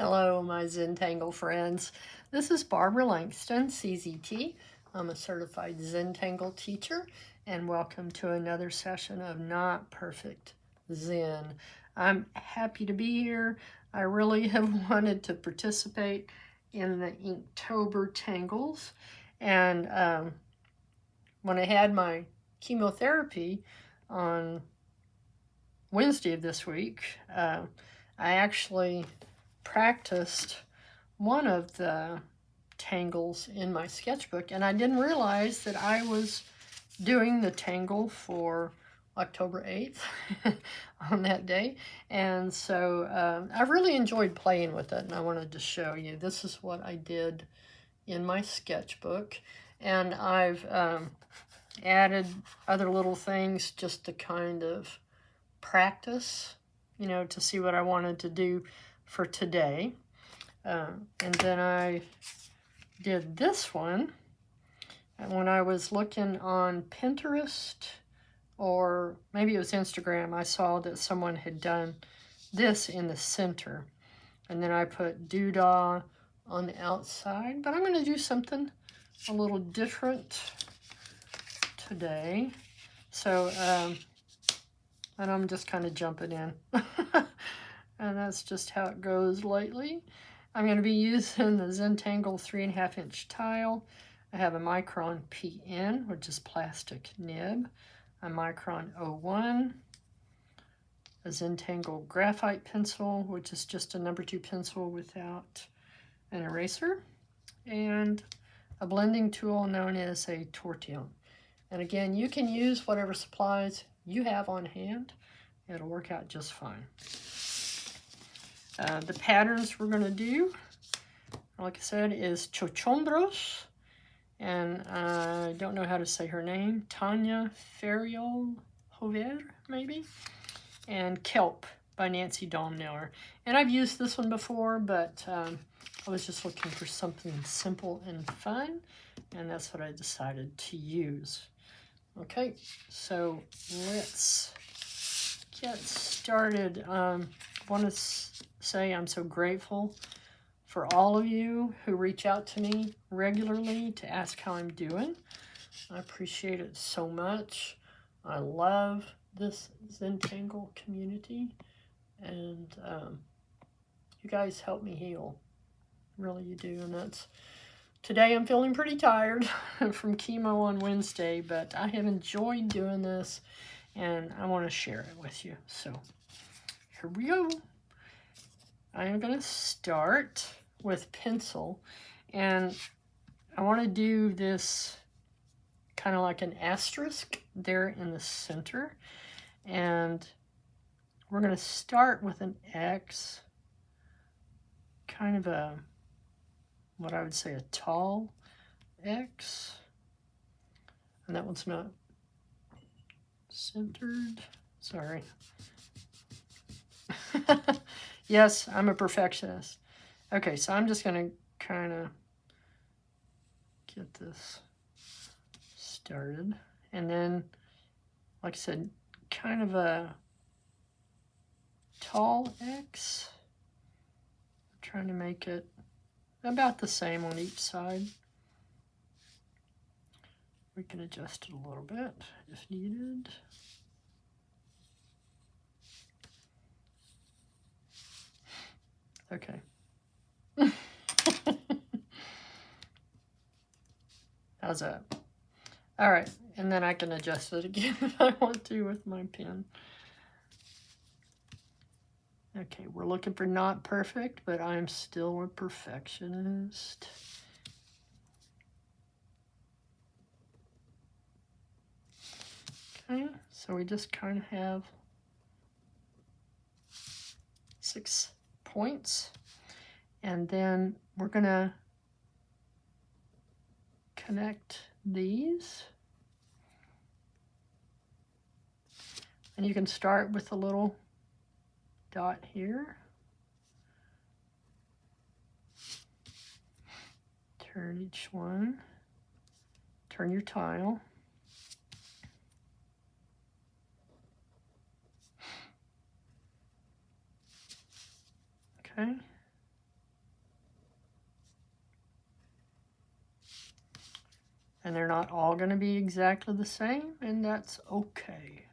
Hello, my Zentangle friends. This is Barbara Langston, CZT. I'm a Certified Zentangle Teacher, and welcome to another session of Not Perfect Zen. I'm happy to be here. I really have wanted to participate in the Inktober Tangles, and when I had my chemotherapy on Wednesday of this week, I actually practiced one of the tangles in my sketchbook, and I didn't realize that I was doing the tangle for October 8th on that day. And so I really enjoyed playing with it, and I wanted to show you. This is what I did in my sketchbook, and I've added other little things just to kind of practice, you know, to see what I wanted to do for today. And then I did this one. And when I was looking on Pinterest, or maybe it was Instagram, I saw that someone had done this in the center. And then I put doodah on the outside. But I'm going to do something a little different today. So, and I'm just kind of jumping in. And that's just how it goes lately. I'm going to be using the Zentangle 3.5 inch tile. I have a Micron PN, which is plastic nib, a Micron 01, a Zentangle Graphite pencil, which is just a number 2 pencil without an eraser, and a blending tool known as a tortillion. And again, you can use whatever supplies you have on hand. It'll work out just fine. The patterns we're going to do, like I said, is Cochombros, and I don't know how to say her name, Tania Ferriol, Jover, maybe, and Kelp by Nancy Domnauer. And I've used this one before, but I was just looking for something simple and fun, and that's what I decided to use. Okay, so let's get started. I want to say I'm so grateful for all of you who reach out to me regularly to ask how I'm doing. I appreciate it so much. I love this Zentangle community, and you guys help me heal. Really, you do. And that's today. I'm feeling pretty tired from chemo on Wednesday, but I have enjoyed doing this, and I want to share it with you. So here we go. I am going to start with pencil, and I want to do this kind of like an asterisk there in the center, and we're going to start with an X, kind of a, what I would say, a tall X, and that one's not centered, sorry. Yes, I'm a perfectionist. Okay, so I'm just going to kind of get this started. And then, like I said, kind of a tall X. I'm trying to make it about the same on each side. We can adjust it a little bit if needed. Okay. How's that? All right, and then I can adjust it again if I want to with my pen. Okay, we're looking for not perfect, but I'm still a perfectionist. Okay, so we just kind of have 6 points, and then we're going to connect these, and you can start with a little dot here, turn each one, turn your tile, okay, And they're not all going to be exactly the same, and that's okay.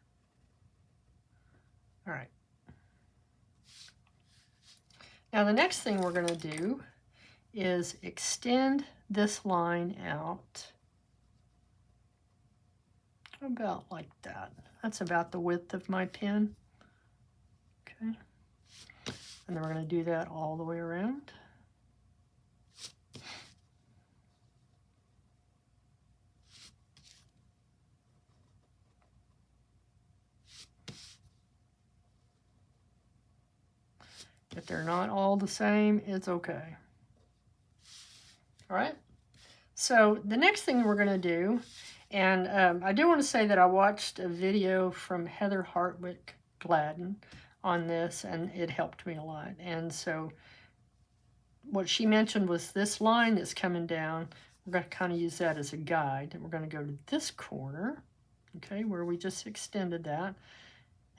All right. Now the next thing we're going to do is extend this line out about like that. That's about the width of my pen. Okay. And then we're going to do that all the way around. If they're not all the same, it's okay. All right. So the next thing we're going to do, and I do want to say that I watched a video from Heather Hartwick Gladden on this, and it helped me a lot. And so what she mentioned was this line that's coming down. We're going to kind of use that as a guide, and we're going to go to this corner, okay, where we just extended that,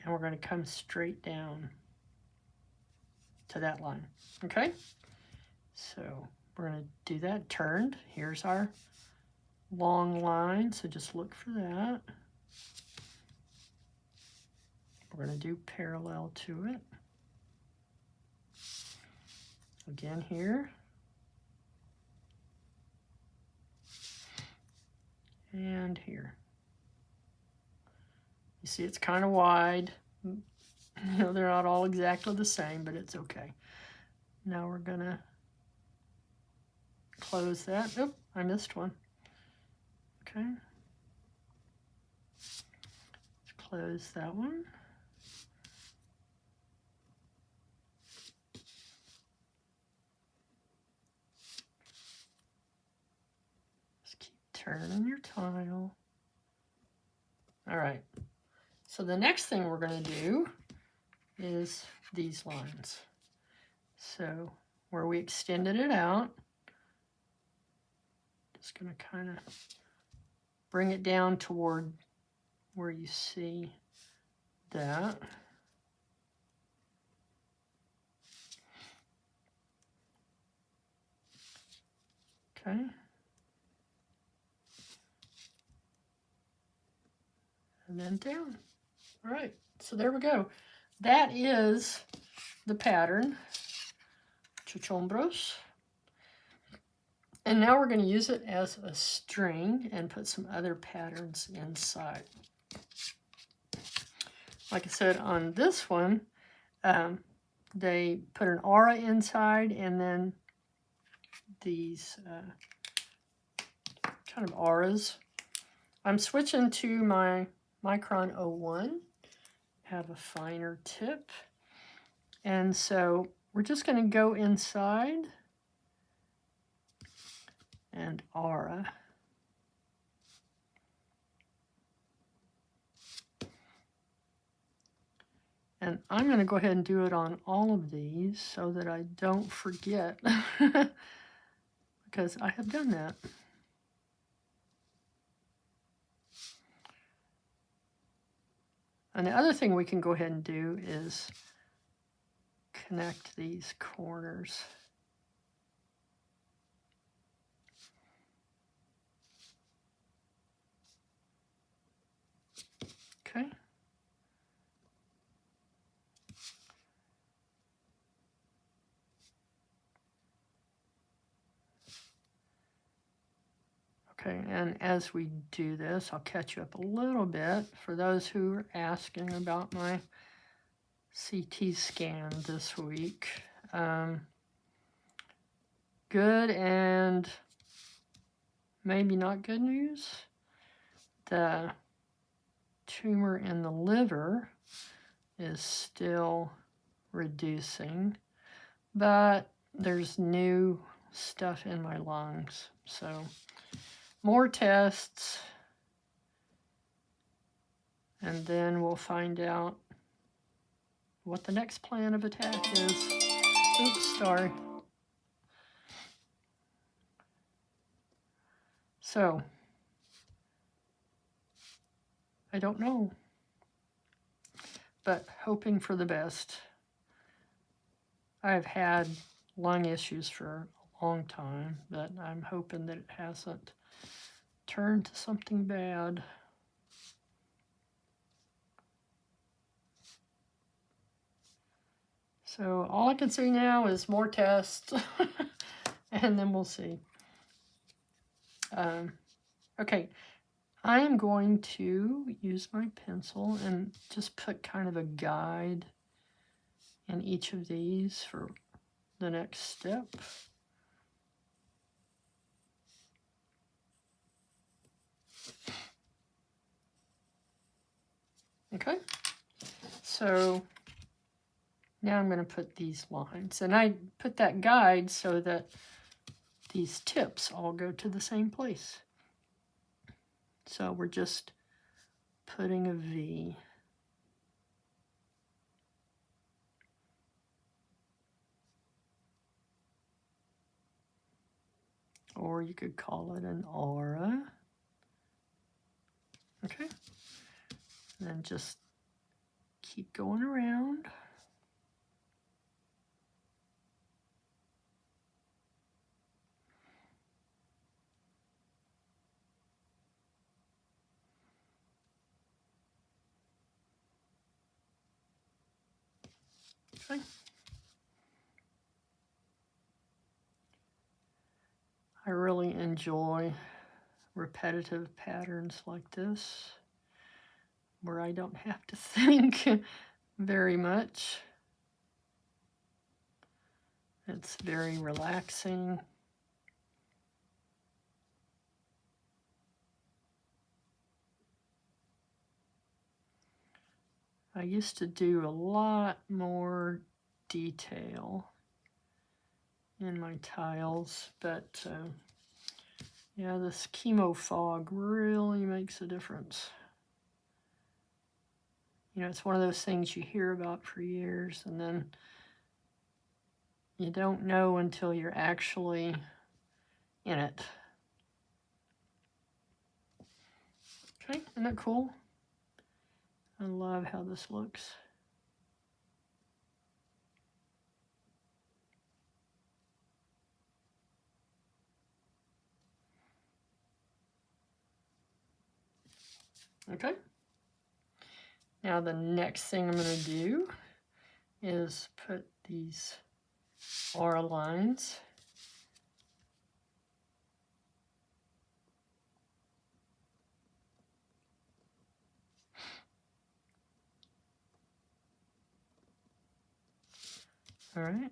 and we're going to come straight down to that line, okay? So we're going to do that turned. Here's our long line, so just look for that. We're going to do parallel to it. Again here. And here. You see it's kind of wide. You know, they're not all exactly the same, but it's okay. Now we're going to close that. Oop, I missed one. Okay. Let's close that one. Just keep turning your tile. All right. So the next thing we're going to do is these lines. So where we extended it out, just going to kind of bring it down toward where you see that. Okay. And then down. All right, so there we go. That is the pattern, Cochombros. And now we're going to use it as a string and put some other patterns inside. Like I said, on this one, they put an aura inside, and then these kind of auras. I'm switching to my Micron 01, have a finer tip. And so we're just going to go inside and aura. And I'm going to go ahead and do it on all of these so that I don't forget, because I have done that. And the other thing we can go ahead and do is connect these corners. Okay. Okay, and as we do this, I'll catch you up a little bit for those who are asking about my CT scan this week. Good and maybe not good news. The tumor in the liver is still reducing, but there's new stuff in my lungs. So more tests, and then we'll find out what the next plan of attack is. Oops, sorry. So, I don't know, but hoping for the best. I've had lung issues for a long time, but I'm hoping that it hasn't turn to something bad. So all I can see now is more tests, and then we'll see. Okay, I am going to use my pencil and just put kind of a guide in each of these for the next step. Okay, so now I'm going to put these lines, and I put that guide so that these tips all go to the same place. So we're just putting a V. Or you could call it an aura. Okay, and then just keep going around. Okay. I really enjoy repetitive patterns like this, where I don't have to think very much. It's very relaxing. I used to do a lot more detail in my tiles, but yeah, this chemo fog really makes a difference. You know, it's one of those things you hear about for years, and then you don't know until you're actually in it. Okay, isn't that cool? I love how this looks. Okay. Now the next thing I'm going to do is put these aura lines. All right.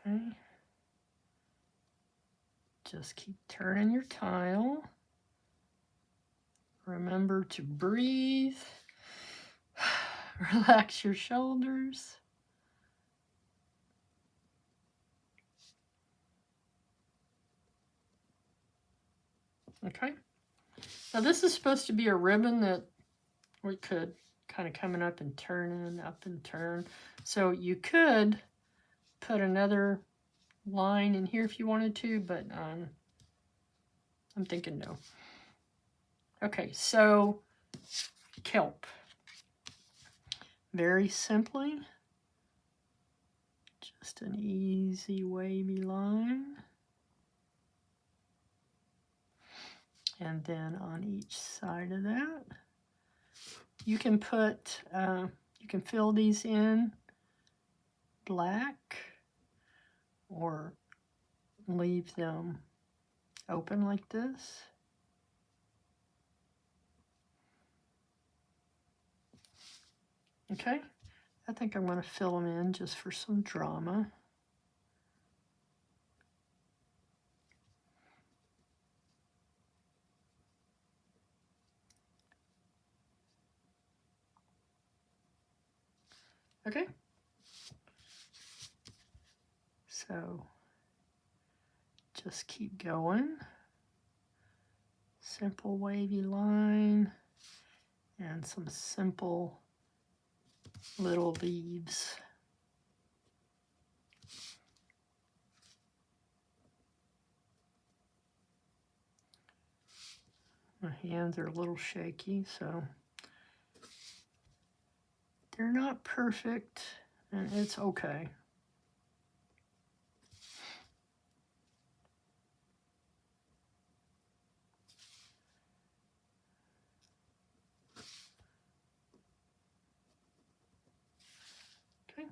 Okay. Just keep turning your tile. Remember to breathe. Relax your shoulders. Okay. Now this is supposed to be a ribbon that we could kind of coming up and turning, up and turn. So you could put another line in here if you wanted to, but I'm thinking no. Okay, so kelp. Very simply, just an easy wavy line. And then on each side of that, you can put, you can fill these in black or leave them open like this. Okay, I think I'm going to fill them in just for some drama. Okay, so just keep going. simple wavy line and some simple little leaves. My hands are a little shaky, so they're not perfect, and it's okay. Okay.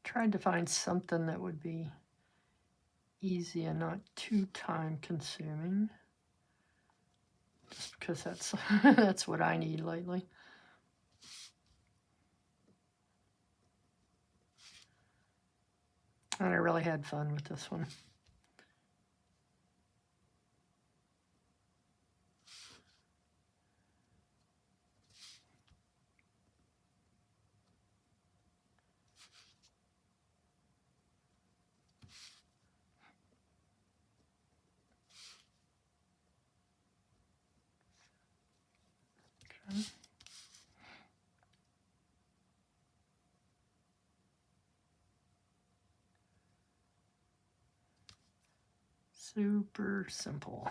Tried to find something that would be easy and not too time consuming, just because that's that's what I need lately. And I really had fun with this one. Okay. Super simple.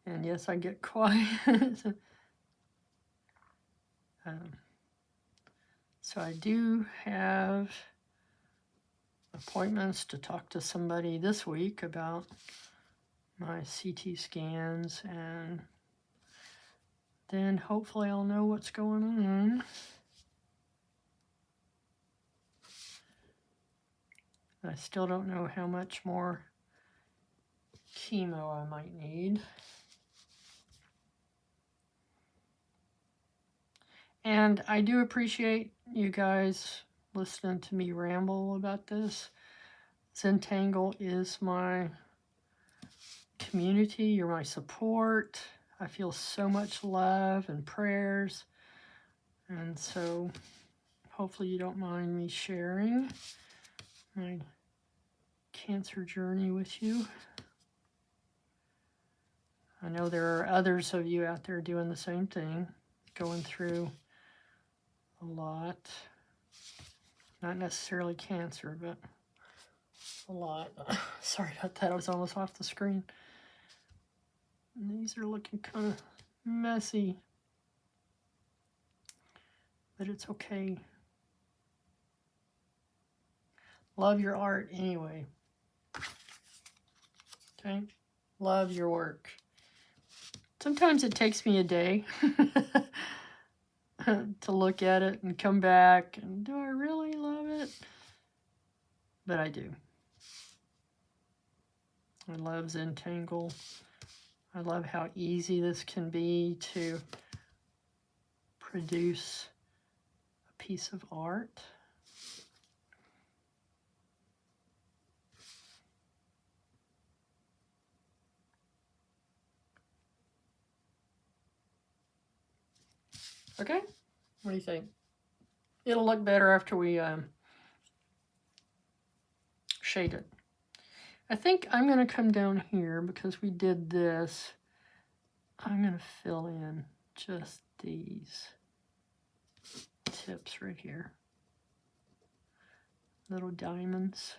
And yes, I get quiet. So I do have appointments to talk to somebody this week about my CT scans, and then hopefully I'll know what's going on. I still don't know how much more chemo I might need. And I do appreciate you guys listening to me ramble about this. Zentangle is my community. You're my support. I feel so much love and prayers. And so hopefully you don't mind me sharing my cancer journey with you. I know there are others of you out there doing the same thing, going through a lot. Not necessarily cancer, but a lot. Sorry about that, I was almost off the screen. And these are looking kind of messy, but it's okay. Love your art anyway. Okay? Love your work. Sometimes it takes me a day to look at it and come back and do I really love it? But I do. I love Zentangle. I love how easy this can be to produce a piece of art. Okay, what do you think? It'll look better after we shade it. I think I'm going to come down here because we did this. I'm going to fill in just these tips right here. Little diamonds.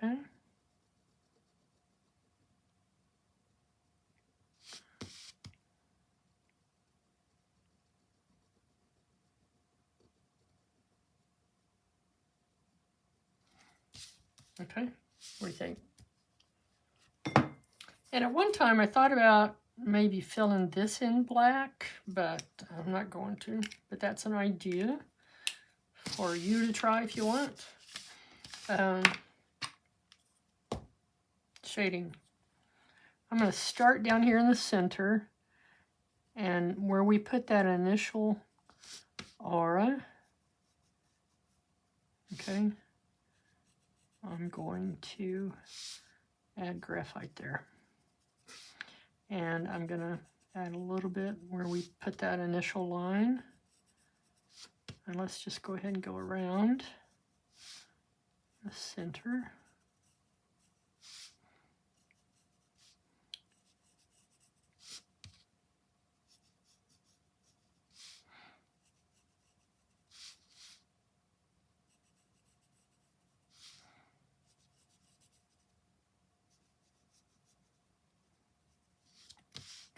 Okay. Okay, what do you think? And at one time I thought about maybe filling this in black, but I'm not going to. But that's an idea for you to try if you want. Shading. I'm going to start down here in the center, and where we put that initial aura. Okay. I'm going to add graphite there. And I'm going to add a little bit where we put that initial line. And let's just go ahead and go around the center.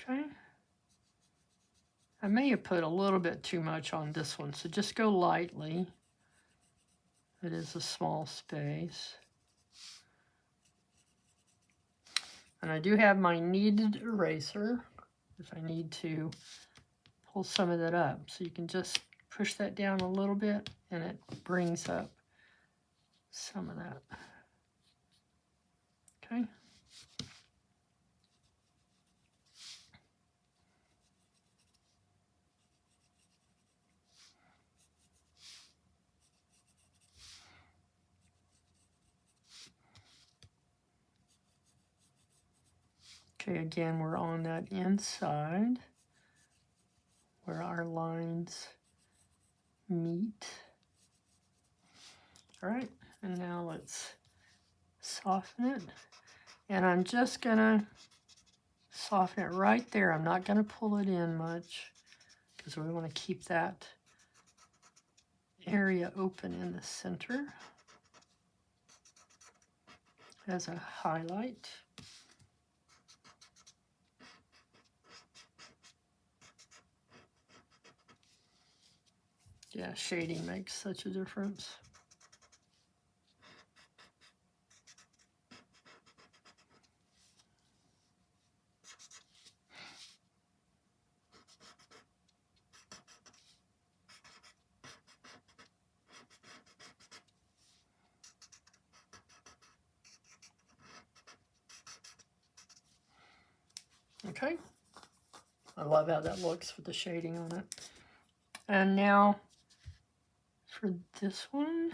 Okay. I may have put a little bit too much on this one, so just go lightly. It is a small space. And I do have my kneaded eraser if I need to pull some of that up. So you can just push that down a little bit and it brings up some of that. Okay. Okay, again, we're on that inside where our lines meet. All right, and now let's soften it. And I'm just gonna soften it right there. I'm not gonna pull it in much because we want to keep that area open in the center as a highlight. Yeah, shading makes such a difference. Okay, I love how that looks with the shading on it. And now for this one,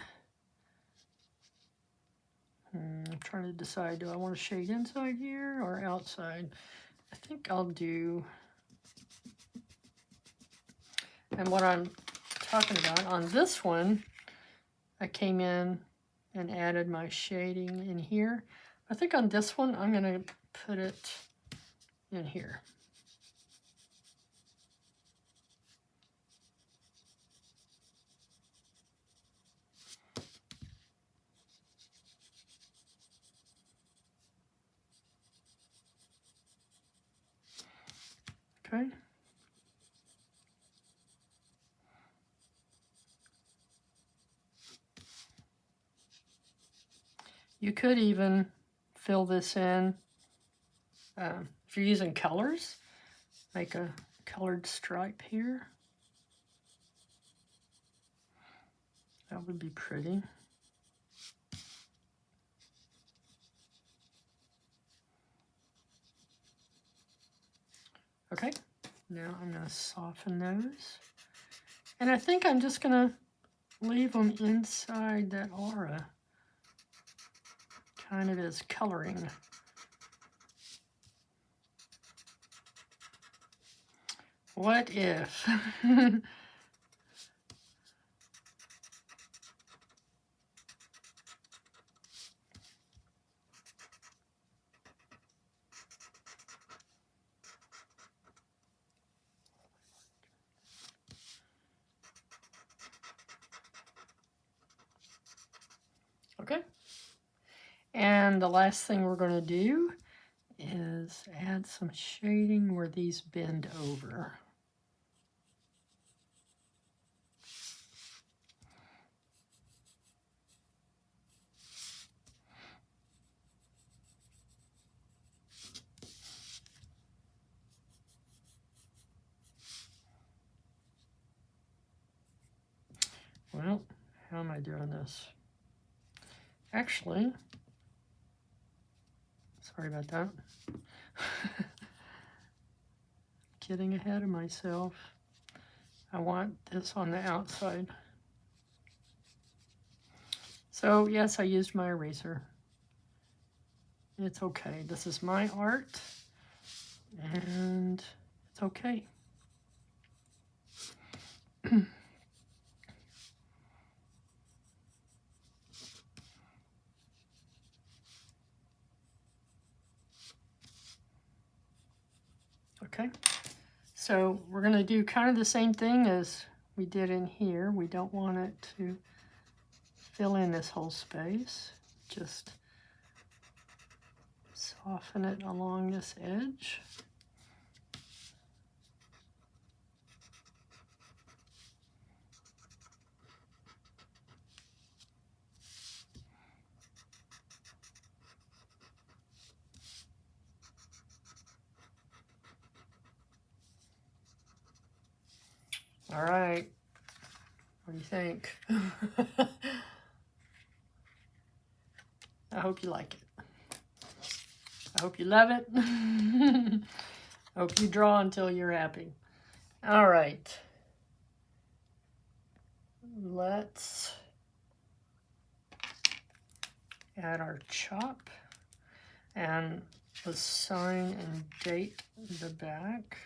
I'm trying to decide, do I want to shade inside here or outside? I think I'll do, and what I'm talking about on this one, I came in and added my shading in here. I think on this one, I'm going to put it in here. Okay. You could even fill this in. If you're using colors, make a colored stripe here. That would be pretty. Okay, now I'm going to soften those. And I think I'm just going to leave them inside that aura, kind of as coloring. What if? Okay. And the last thing we're going to do is add some shading where these bend over. Well, how am I doing this? Actually, sorry about that. Getting ahead of myself. I want this on the outside. So yes, I used my eraser. It's okay. This is my art, and it's okay. Okay, so we're going to do kind of the same thing as we did in here. We don't want it to fill in this whole space. Just soften it along this edge. All right, what do you think? I hope you like it. I hope you love it. I hope you draw until you're happy. All right. Let's add our chop and let's sign and date the back.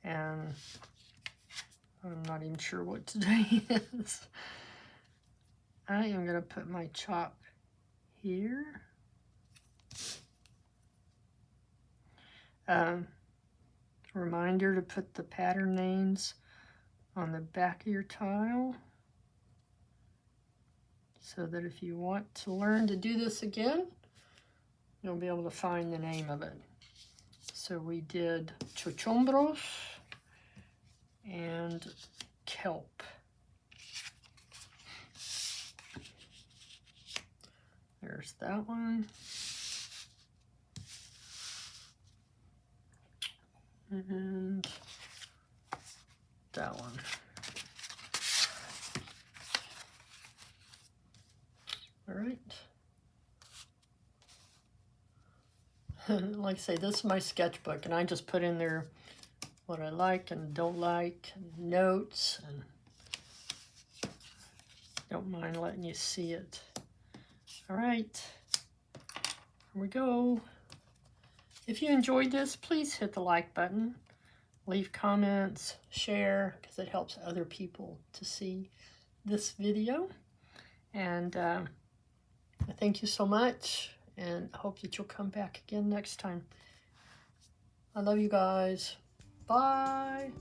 And I'm not even sure what today is. I am going to put my chop here. Reminder to put the pattern names on the back of your tile so that if you want to learn to do this again, you'll be able to find the name of it. So we did Cochombros and Kelp. There's that one. And that one. All right. Like I say, this is my sketchbook, and I just put in there what I like and don't like, and notes, and don't mind letting you see it. All right, here we go. If you enjoyed this, please hit the like button, leave comments, share, because it helps other people to see this video. And I thank you so much, and I hope that you'll come back again next time. I love you guys. Bye.